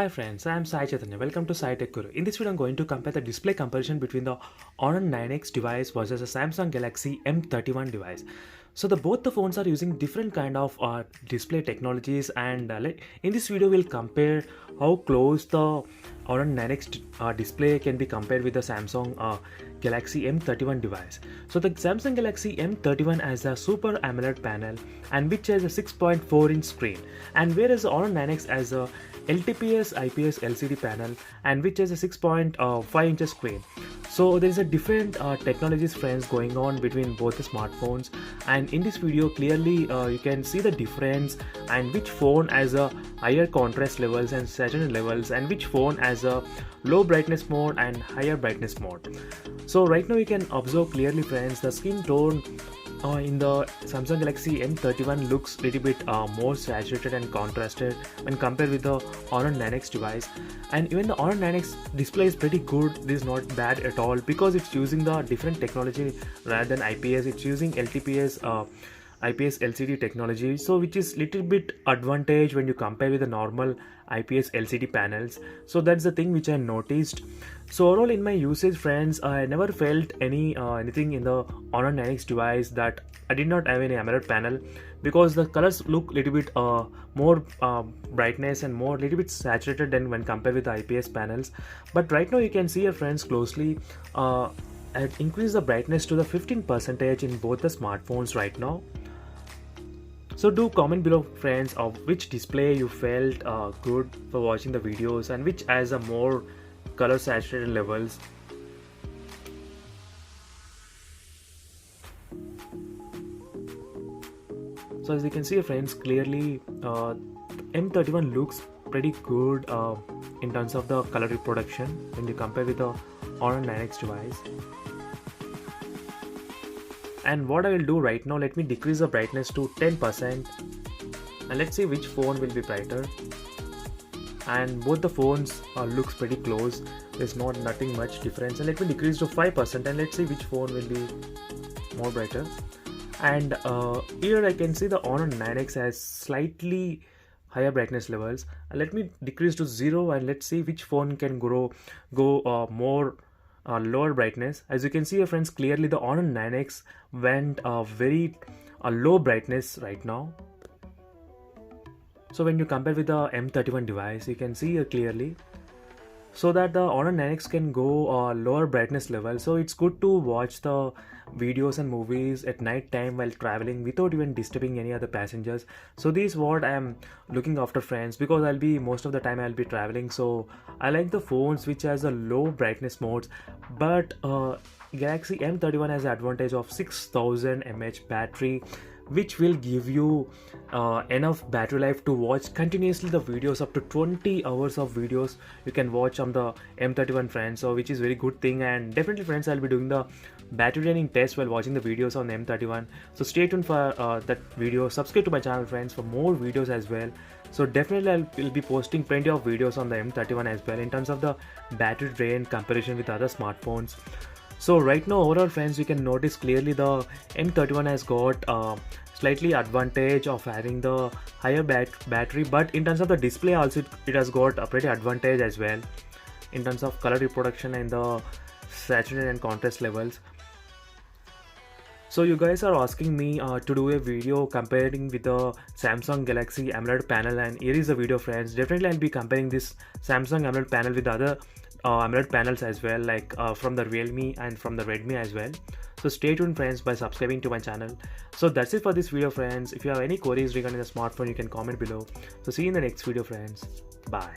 Hi friends, I am Sai Chaitanya. Welcome to Sai Tech Guru. In this video, I'm going to compare the display comparison between the Honor 9X device versus a Samsung Galaxy M31 device. So both the phones are using different kind of display technologies, and in this video we'll compare how close the Honor 9X display can be compared with the Samsung Galaxy M31 device. So the Samsung Galaxy M31 has a Super AMOLED panel and which has a 6.4-inch screen, and whereas the Honor 9X has a LTPS IPS LCD panel and which has a 6.5 inches screen. So there is a different technologies friends going on between both the smartphones, and in this video clearly you can see the difference and which phone has a higher contrast levels and saturation levels and which phone has a low brightness mode and higher brightness mode. So right now you can observe clearly friends, the skin tone in the Samsung Galaxy M31 looks little bit more saturated and contrasted when compared with the Honor 9X device, and even the Honor 9X display is pretty good. This is not bad at all because it's using the different technology rather than IPS. It's using LTPS IPS LCD technology, so which is little bit advantage when you compare with the normal IPS LCD panels. So that's the thing which I noticed. So overall in my usage friends, I never felt anything in the Honor 9X device that I did not have any AMOLED panel, because the colors look little bit more brightness and more little bit saturated than when compared with the IPS panels. But right now you can see your friends closely, I'd increase the brightness to the 15% in both the smartphones right now. So do comment below friends of which display you felt good for watching the videos and which has a more color saturated levels. So as you can see friends, clearly M31 looks pretty good in terms of the color reproduction when you compare with the Honor 9X device. And what I will do right now, let me decrease the brightness to 10% and let's see which phone will be brighter. And both the phones looks pretty close, there's nothing much difference. And let me decrease to 5% and let's see which phone will be more brighter. And here I can see the Honor 9X has slightly higher brightness levels, and let me decrease to 0 and let's see which phone can go more lower brightness. As you can see friends, clearly the Honor 9X went very low brightness right now. So when you compare with the M31 device, you can see clearly so that the Honor 9X can go lower brightness level. So it's good to watch the videos and movies at night time while traveling without even disturbing any other passengers. So this is what I am looking after friends, because most of the time I'll be traveling. So I like the phones which has a low brightness modes, but Galaxy M31 has the advantage of 6000 mAh battery, which will give you enough battery life to watch continuously the videos. Up to 20 hours of videos you can watch on the M31 friends, so which is very good thing. And definitely friends, I'll be doing the battery draining test while watching the videos on the M31, so stay tuned for that video. Subscribe to my channel friends for more videos as well. So definitely I'll be posting plenty of videos on the M31 as well in terms of the battery drain comparison with other smartphones. So right now overall friends, you can notice clearly the M31 has got slightly advantage of having the higher battery, but in terms of the display also it has got a pretty advantage as well in terms of color reproduction and the saturation and contrast levels. So you guys are asking me to do a video comparing with the Samsung Galaxy AMOLED panel, and here is the video friends. Definitely I'll be comparing this Samsung AMOLED panel with other AMOLED panels as well, like from the Realme and from the Redmi as well. So stay tuned friends by subscribing to my channel. So that's it for this video friends. If you have any queries regarding the smartphone, you can comment below. So see you in the next video friends. Bye.